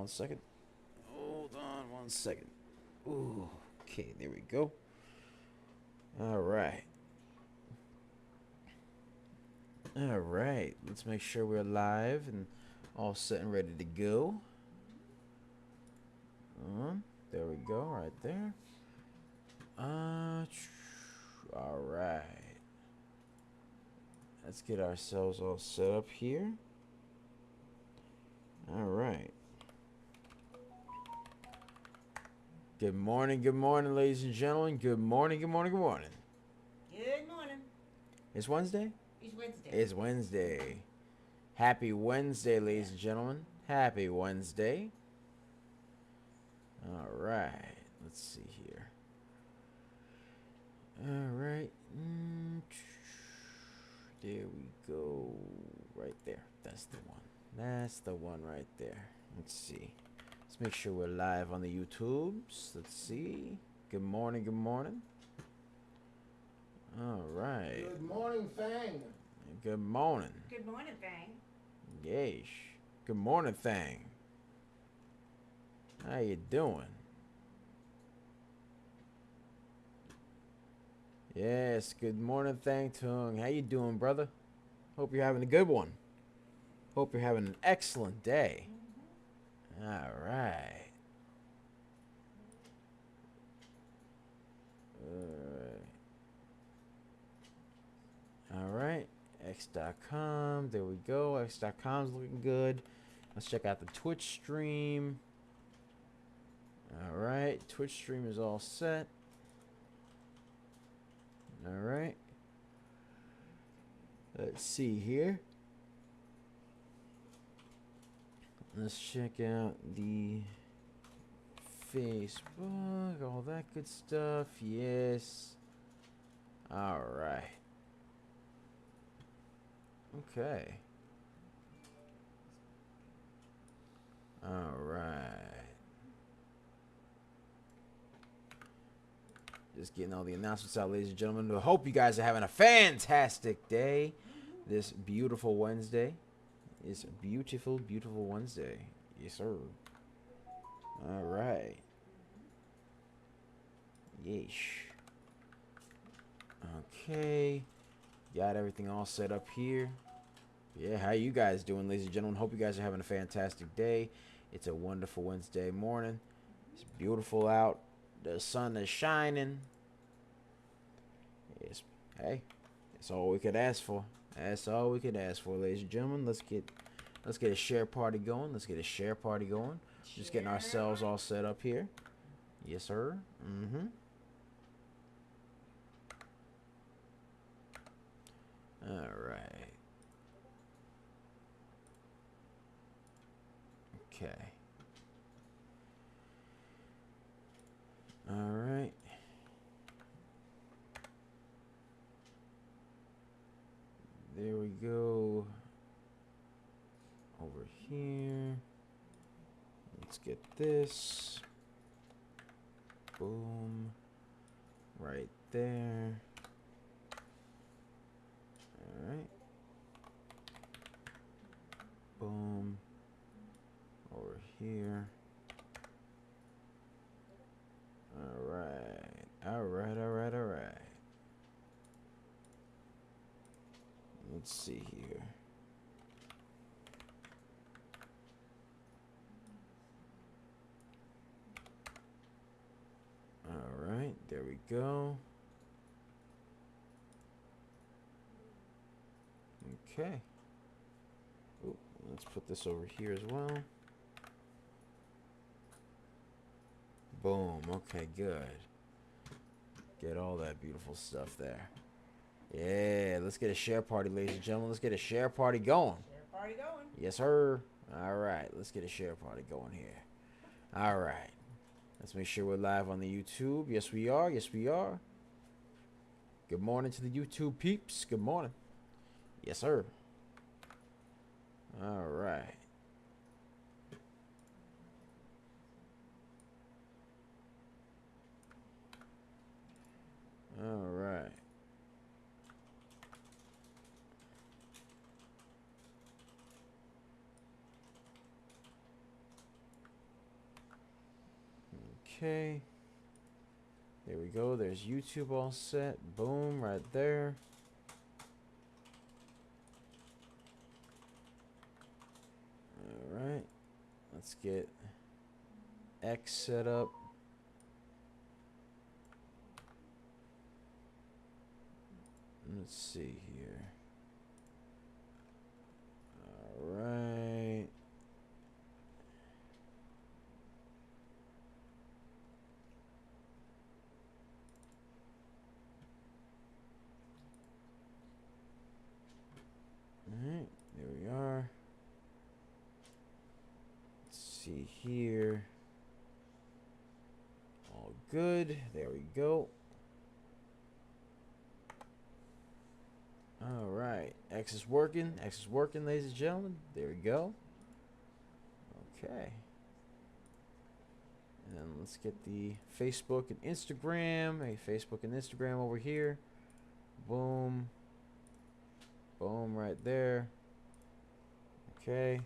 1 second. Hold on 1 second. Ooh, okay, there we go. All right. All right. Let's make sure we're live and all set and ready to go. There we go, right there. All right. Let's get ourselves all set up here. All right. Good morning, ladies and gentlemen. Good morning, good morning, good morning. Good morning. It's Wednesday? It's Wednesday. It's Wednesday. Happy Wednesday, ladies and gentlemen. Happy Wednesday. All right. Let's see here. All right. There we go. Right there. That's the one. That's the one right there. Let's see. Let's make sure we're live on the YouTubes. Let's see. Good morning, good morning. All right. Good morning, Fang. Good morning. Good morning, Fang. Yeesh. Good morning, Thang. How you doing? Yes, good morning, Thang Tung. How you doing, brother? Hope you're having a good one. Hope you're having an excellent day. All right. All right. X.com. There we go. X.com's looking good. Let's check out the Twitch stream. All right. Twitch stream is all set. All right. Let's see here. Let's check out the Facebook, all that good stuff. Yes. All right. Okay. All right. Just getting all the announcements out, ladies and gentlemen. I hope you guys are having a fantastic day. This beautiful Wednesday. It's a beautiful, beautiful Wednesday. Yes, sir. All right. Yeesh. Okay. Got everything all set up here. Yeah, how you guys doing, ladies and gentlemen? Hope you guys are having a fantastic day. It's a wonderful Wednesday morning. It's beautiful out. The sun is shining. Yes. Hey, that's all we could ask for. That's all we could ask for, ladies and gentlemen. Let's get a share party going. Let's get a share party going. Just getting ourselves all set up here. Yes, sir. All right. Okay. All right. There we go. Over here. Let's get this. Boom. Right there. All right. Boom. Over here. All right. All right. All right. All right. Let's see here. All right, there we go. Okay. Ooh, let's put this over here as well. Boom. Okay, good. Get all that beautiful stuff there. Yeah, let's get a share party, ladies and gentlemen. Let's get a share party going. Share party going. Yes, sir. All right, let's get a share party going here. All right. Let's make sure we're live on the YouTube. Yes, we are. Yes, we are. Good morning to the YouTube peeps. Good morning. Yes, sir. All right. All right. Okay. There we go. There's YouTube all set. Boom, right there. All right. Let's get X set up. Let's see here. All right. Alright, there we are. Let's see here. All good. There we go. Alright. X is working. X is working, ladies and gentlemen. There we go. Okay. And then let's get the Facebook and Instagram. Hey, Facebook and Instagram over here. Boom. Boom right there. Okay.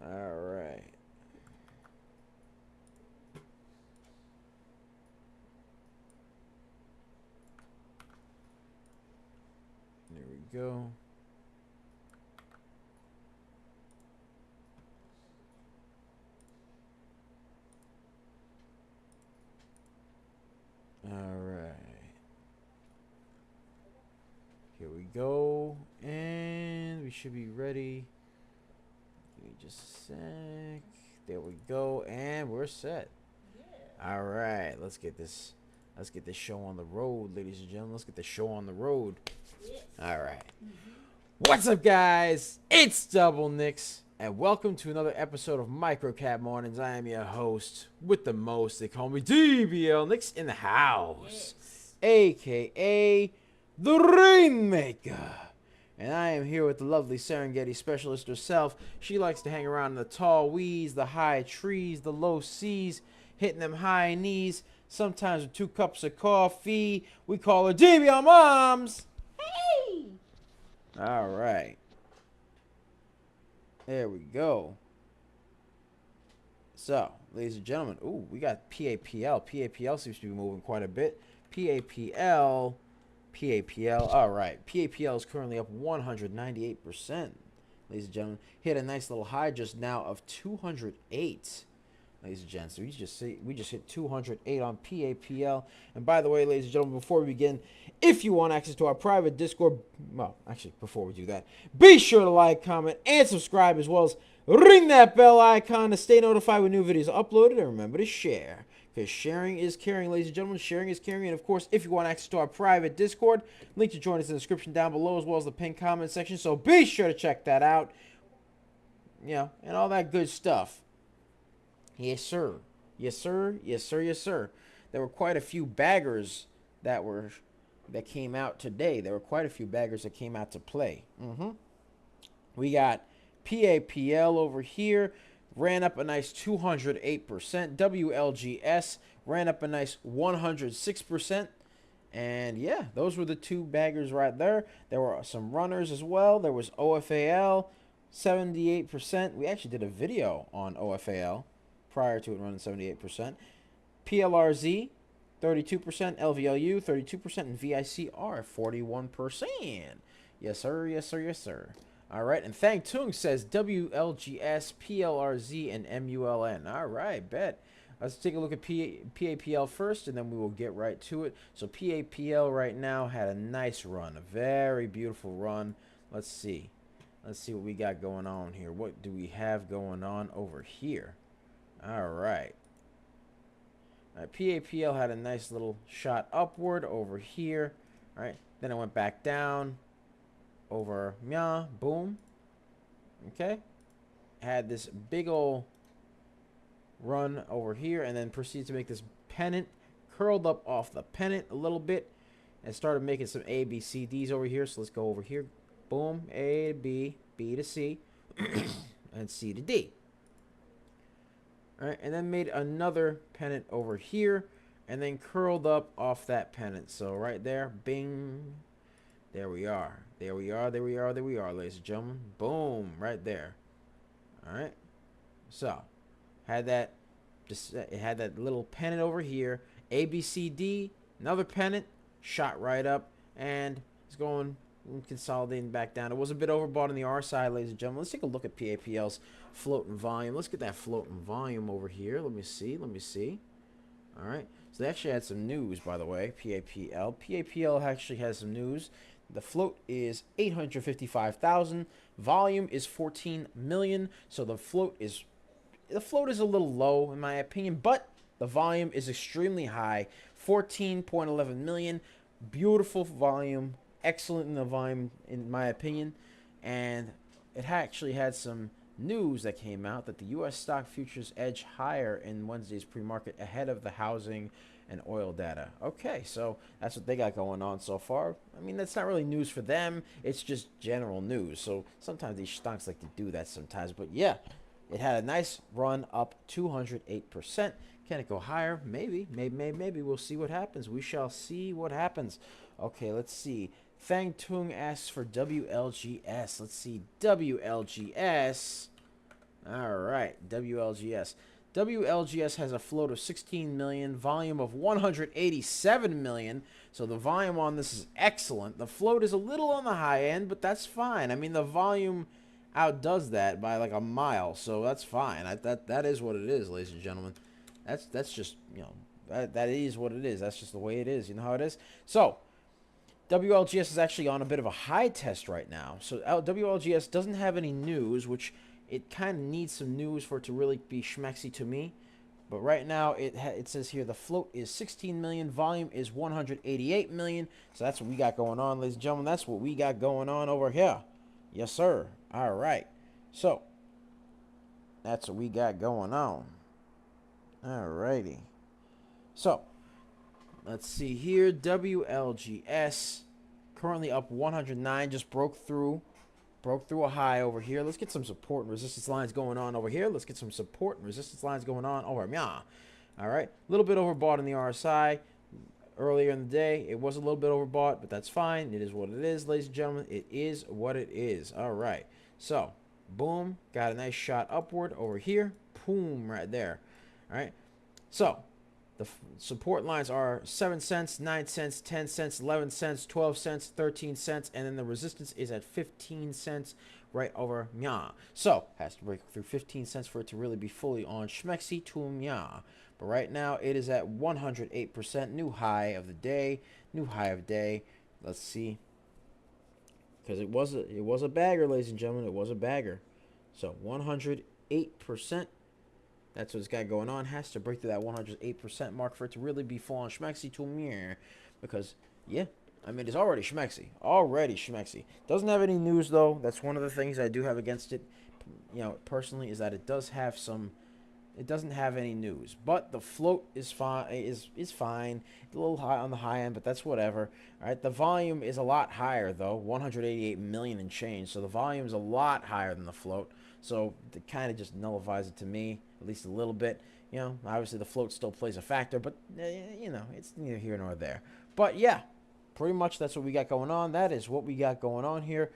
All right. There we go. All right. Here we go. And we should be ready. Give me just a sec. There we go. And we're set. Yeah. All right. Let's get this show on the road, ladies and gentlemen. Let's get the show on the road. Yes. All right. What's up, guys? It's Double Nicks, and welcome to another episode of Microcap Mornings. I am your host with the most. They call me DBL Nicks in the house, Yes. aka the Rainmaker. And I am here with the lovely Serengeti specialist herself. She likes to hang around in the tall weeds, the high trees, the low seas, hitting them high knees, sometimes with 2 cups of coffee. We call her DBL Moms. Hey. All right. There we go. So, ladies and gentlemen, ooh, we got PAPL. PAPL seems to be moving quite a bit. PAPL. All right. PAPL is currently up 198%. Ladies and gentlemen, hit a nice little high just now of 208. Ladies and gents, so we just hit 208 on PAPL. And by the way, ladies and gentlemen, before we begin, if you want access to our private Discord, well, actually, before we do that, be sure to like, comment, and subscribe, as well as ring that bell icon to stay notified when new videos are uploaded. And remember to share, because sharing is caring, ladies and gentlemen. Sharing is caring. And of course, if you want access to our private Discord, link to join us in the description down below, as well as the pinned comment section. So be sure to check that out. You know, and all that good stuff. Yes, sir. Yes, sir. Yes, sir. Yes, sir. There were quite a few baggers that came out today. There were quite a few baggers that came out to play. We got PAPL over here. Ran up a nice 208%. WLGS ran up a nice 106%. And yeah, those were the 2 baggers right there. There were some runners as well. There was OFAL, 78%. We actually did a video on OFAL prior to it running 78%. PLRZ, 32%. LVLU, 32%. And VICR, 41%. Yes, sir. Yes, sir. Yes, sir. All right. And Thang Tung says WLGS, PLRZ, and MULN. All right. Bet. Let's take a look at PAPL first, and then we will get right to it. So PAPL right now had a nice run. A very beautiful run. Let's see. Let's see what we got going on here. What do we have going on over here? All right. PAPL had a nice little shot upward over here. All right. Then it went back down over Mya. Boom. Okay. Had this big old run over here, and then proceeded to make this pennant. Curled up off the pennant a little bit and started making some A, B, C, Ds over here. So let's go over here. Boom. A to B, B to C, and C to D. All right, and then made another pennant over here, and then curled up off that pennant. So right there, bing. There we are. There we are. There we are. There we are, ladies and gentlemen. Boom, right there. All right. So, had that. Just it had that little pennant over here. ABCD, another pennant, shot right up, and it's going consolidating back down. It was a bit overbought on the R side, ladies and gentlemen. Let's take a look at PAPL's float and volume. Let's get that float and volume over here. Let me see. Let me see. All right. So they actually had some news, by the way. PAPL. PAPL actually has some news. The float is 855,000. Volume is 14 million. So the float is a little low in my opinion, but the volume is extremely high. 14.11 million. Beautiful volume. Excellent in the volume in my opinion. And it actually had some news that came out that the U.S. stock futures edge higher in Wednesday's pre-market ahead of the housing and oil data. Okay, so that's what they got going on so far. I mean, that's not really news for them. It's just general news. So sometimes these stocks like to do that sometimes. But yeah, it had a nice run up 208%. Can it go higher? Maybe. We'll see what happens. We shall see what happens. Okay, let's see. Fang Tung asks for WLGS. Let's see. WLGS. All right. WLGS. WLGS has a float of 16 million, volume of 187 million. So the volume on this is excellent. The float is a little on the high end, but that's fine. I mean, the volume outdoes that by like a mile, so that's fine. That is what it is, ladies and gentlemen. That's just, you know, that is what it is. That's just the way it is. You know how it is. So WLGS is actually on a bit of a high test right now. So WLGS doesn't have any news, which it kind of needs some news for it to really be schmexy to me. But right now, it says here the float is 16 million, volume is 188 million. So that's what we got going on, ladies and gentlemen. That's what we got going on over here. Yes, sir. All right. So that's what we got going on. All righty. So let's see here. WLGS currently up 109. Just broke through a high over here. Let's get some support and resistance lines going on over here. Let's get some support and resistance lines going on over here. All right. A little bit overbought in the RSI. Earlier in the day, it was a little bit overbought, but that's fine. It is what it is, ladies and gentlemen. It is what it is. All right. So, boom. Got a nice shot upward over here. Boom, right there. All right. So, the support lines are 7 cents, 9 cents, 10 cents, 11 cents, 12 cents, 13 cents, and then the resistance is at 15 cents right over nya. So, has to break through 15 cents for it to really be fully on schmexy to nya. But right now, it is at 108%, new high of the day, Let's see. Because it was a bagger, ladies and gentlemen. It was a bagger. So, 108%. That's what it's got going on. Has to break through that 108% mark for it to really be full on schmexy to mirror. Because, yeah, I mean, it's already schmexy. Doesn't have any news, though. That's one of the things I do have against it, you know, personally, is that it does have some... It doesn't have any news, but the float is fine. Is fine. A little high on the high end, but that's whatever. All right, the volume is a lot higher though, 188 million and change. So the volume is a lot higher than the float. So it kind of just nullifies it to me, at least a little bit. You know, obviously the float still plays a factor, but you know, it's neither here nor there. But yeah, pretty much that's what we got going on. That is what we got going on here.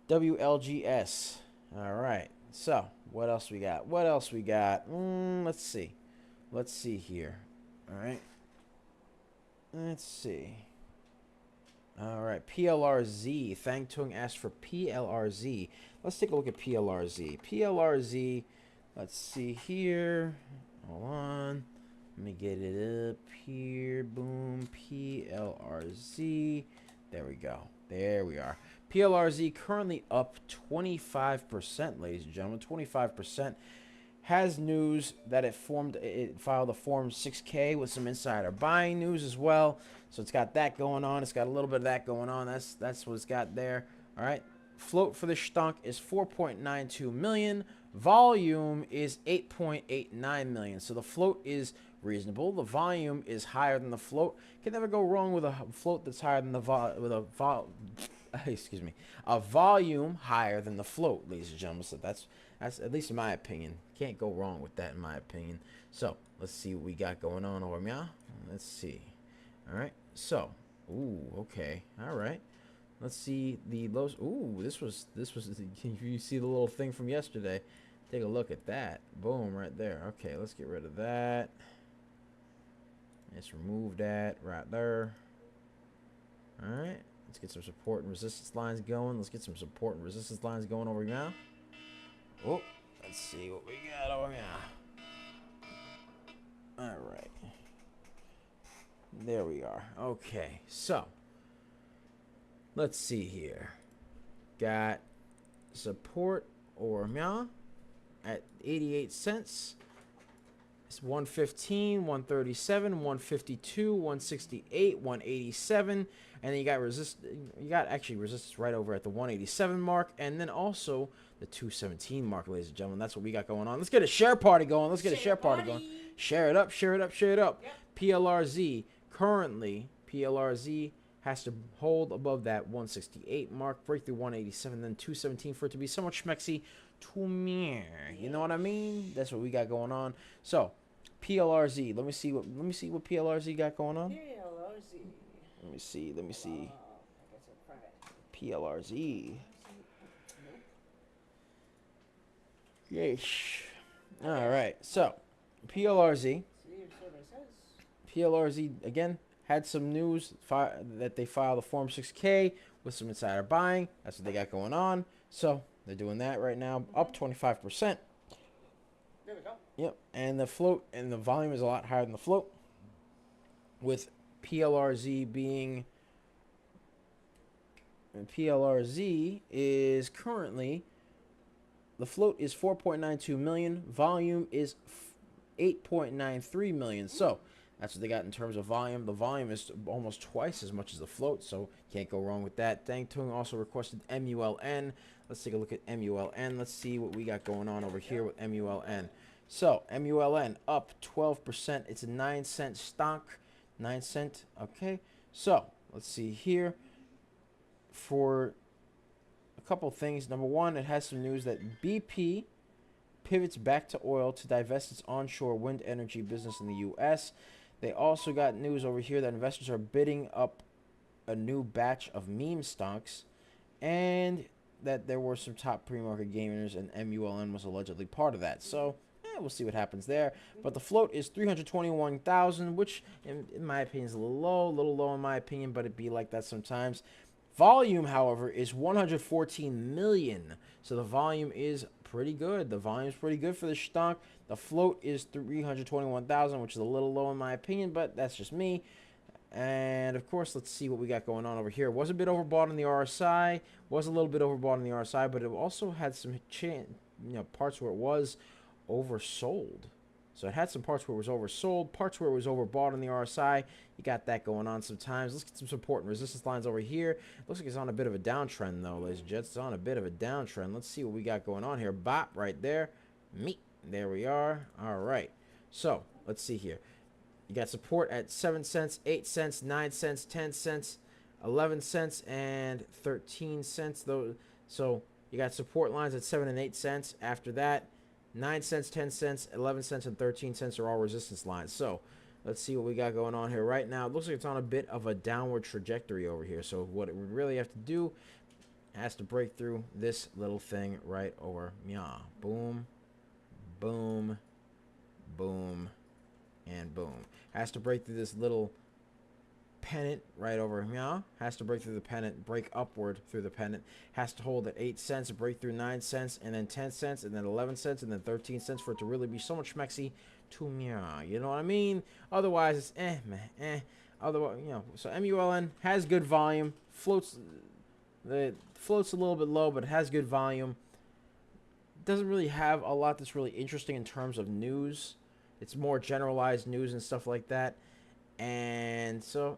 WLGS. All right. So, what else we got? Let's see here. All right. Let's see. All right. PLRZ. Thang Tung asked for PLRZ. Let's take a look at PLRZ. PLRZ. Let's see here. Hold on. Let me get it up here. Boom. PLRZ. There we go. There we are. PLRZ currently up 25%, ladies and gentlemen. 25%. Has news that it filed a Form 6K with some insider buying news as well. So it's got that going on. It's got a little bit of that going on. That's what it's got there. All right. Float for the stunk is 4.92 million. Volume is 8.89 million. So the float is reasonable. The volume is higher than the float. Can never go wrong with a float that's higher than the a volume higher than the float, ladies and gentlemen. So that's at least in my opinion. Can't go wrong with that in my opinion. So let's see what we got going on over here. Let's see. All right. So, ooh, okay. All right. Let's see the lows. Ooh, this was. You see the little thing from yesterday? Take a look at that. Boom, right there. Okay, let's get rid of that. Let's remove that right there. All right. Let's get some support and resistance lines going. Let's get some support and resistance lines going over now. Oh, let's see what we got over now. All right. There we are. Okay, so let's see here. Got support or meow at 88 cents. It's 115, 137, 152, 168, 187, and then you got actually resistance right over at the 187 mark, and then also the 217 mark, ladies and gentlemen. That's what we got going on. Let's get a share party going. Let's get a share party going. Share it up, share it up, share it up. Yep. PLRZ currently PLRZ has to hold above that 168 mark, break through 187, then 217 for it to be somewhat schmexy to me. You know what I mean? That's what we got going on. So, PLRZ. Let me see what PLRZ got going on. PLRZ. Let me see. PLRZ. Yes. All right. So, PLRZ. PLRZ again had some news that they filed a Form 6K with some insider buying. That's what they got going on. So they're doing that right now, up 25%. There we go. Yep, and the float and the volume is a lot higher than the float. With PLRZ being, PLRZ is currently, the float is 4.92 million, volume is 8.93 million. So that's what they got in terms of volume. The volume is almost twice as much as the float, so can't go wrong with that. Dang Tung also requested MULN. Let's take a look at MULN. Let's see what we got going on over here with MULN. So, MULN up 12%. It's a 9-cent stock. 9 cent. Okay. So, let's see here. For a couple things. Number one, it has some news that BP pivots back to oil to divest its onshore wind energy business in the U.S. They also got news over here that investors are bidding up a new batch of meme stocks, and that there were some top pre-market gamers, and MULN was allegedly part of that. So, we'll see what happens there. But the float is 321,000, which, in my opinion, is a little low in my opinion, but it be like that sometimes. Volume, however, is 114 million. So the volume is pretty good. The volume is pretty good for the stock. The float is 321,000, which is a little low in my opinion, but that's just me. And of course, let's see what we got going on over here. Was a bit overbought on the RSI. Was a little bit overbought on the RSI, but it also had some parts where it was oversold. So it had some parts where it was oversold, parts where it was overbought on the RSI. You got that going on sometimes. Let's get some support and resistance lines over here. Looks like it's on a bit of a downtrend, though, ladies and gents. It's on a bit of a downtrend. Let's see what we got going on here. Bop, right there. Meet. There we are. All right. So, let's see here. You got support at 7 cents, 8 cents, 9 cents, 10 cents, 11 cents, and 13 cents. So, you got support lines at 7 and 8 cents. After that, 9 cents, 10 cents, 11 cents, and 13 cents are all resistance lines. So, let's see what we got going on here. Right now, it looks like it's on a bit of a downward trajectory over here. So, what it would really have to do has to break through this little thing right over. Yeah. Boom, boom, boom, and boom. Has to break through this little pennant right over. Yeah. Has to break through the pennant, break upward through the pennant. Has to hold at 8 cents, break through 9 cents, and then 10 cents, and then 11 cents, and then 13 cents for it to really be so much schmexy to me. You know what I mean? Otherwise, it's man, Otherwise, so MULN has good volume. Floats a little bit low, but it has good volume. Doesn't really have a lot that's really interesting in terms of news. It's more generalized news and stuff like that. And so,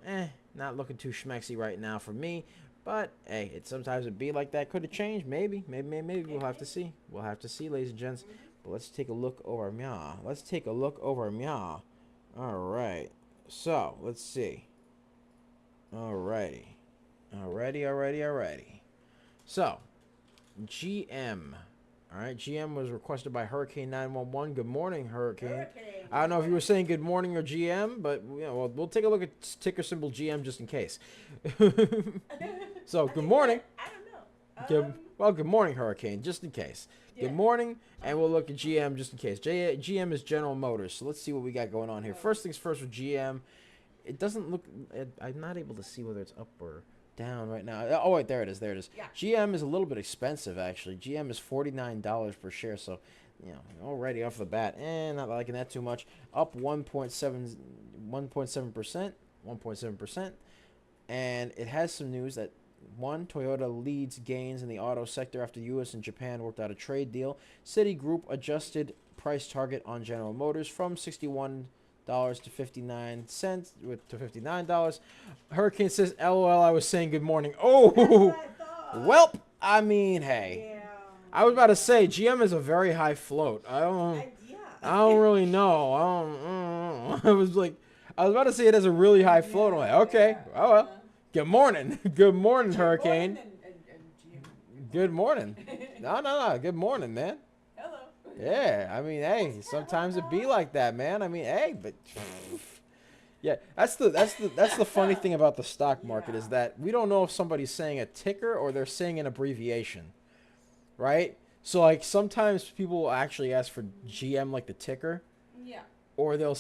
not looking too schmexy right now for me. But, hey, sometimes it be like that. Could it change? Maybe. Maybe. We'll have to see. We'll have to see, ladies and gents. But let's take a look over Mya. All right. So, let's see. Alrighty. So, GM. All right, GM was requested by Hurricane 911. Good morning, Hurricane. I don't know if you were saying good morning or GM, but we'll take a look at ticker symbol GM just in case. So good morning. I don't know. Good morning, Hurricane, just in case. Yeah. Good morning, and we'll look at GM just in case. GM is General Motors, so let's see what we got going on here. First things first with GM. It doesn't look. I'm not able to see whether it's up or down right now. Oh wait, there it is. There it is. Yeah. GM is a little bit expensive actually. GM is $49 per share, so already off the bat, not liking that too much. Up 1.7%, 1.7%, and it has some news that Toyota leads gains in the auto sector after the U.S. and Japan worked out a trade deal. Citigroup adjusted price target on General Motors from $61 to 59 cents to $59. Hurricane says, "LOL, I was saying good morning." Oh, welp. I mean, hey. Yeah. I was about to say GM is a very high float. I don't really know. I don't know. I was about to say it has a really high float. I'm like, okay, oh well. Good morning. Good morning, Hurricane. Good morning. No. Good morning, man. Hello. Yeah, I mean, hey, sometimes it be like that, man. I mean, hey, but yeah, that's the funny thing about the stock market is that we don't know if somebody's saying a ticker or they're saying an abbreviation, right? So like sometimes people will actually ask for GM like the ticker. Yeah. Or they'll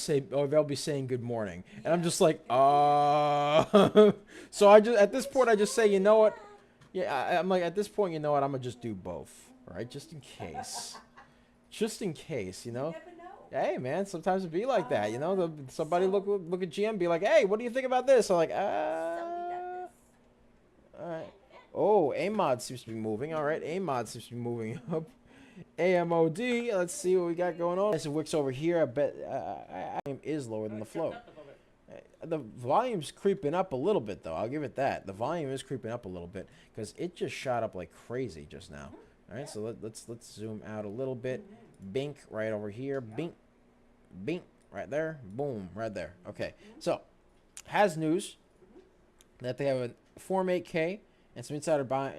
be saying good morning, and I'm just like, So at this point I just say, you know what? Yeah, I'm like at this point, you know what? I'm gonna just do both, right? Just in case, you know. You never know. Hey man, sometimes it be like that, you know. Somebody look at GM, be like, hey, what do you think about this? I'm like, all right. Oh, AMOD seems to be moving. All right, AMOD seems to be moving up. AMOD, let's see what we got going on. This Wix over here, I bet volume is lower than the flow. The volume's creeping up a little bit, though. I'll give it that. The volume is creeping up a little bit because it just shot up like crazy just now. All right, so let's zoom out a little bit. Bink right over here. Bink, bink right there. Boom right there. Okay, so has news that they have a Form 8K and some insider buying.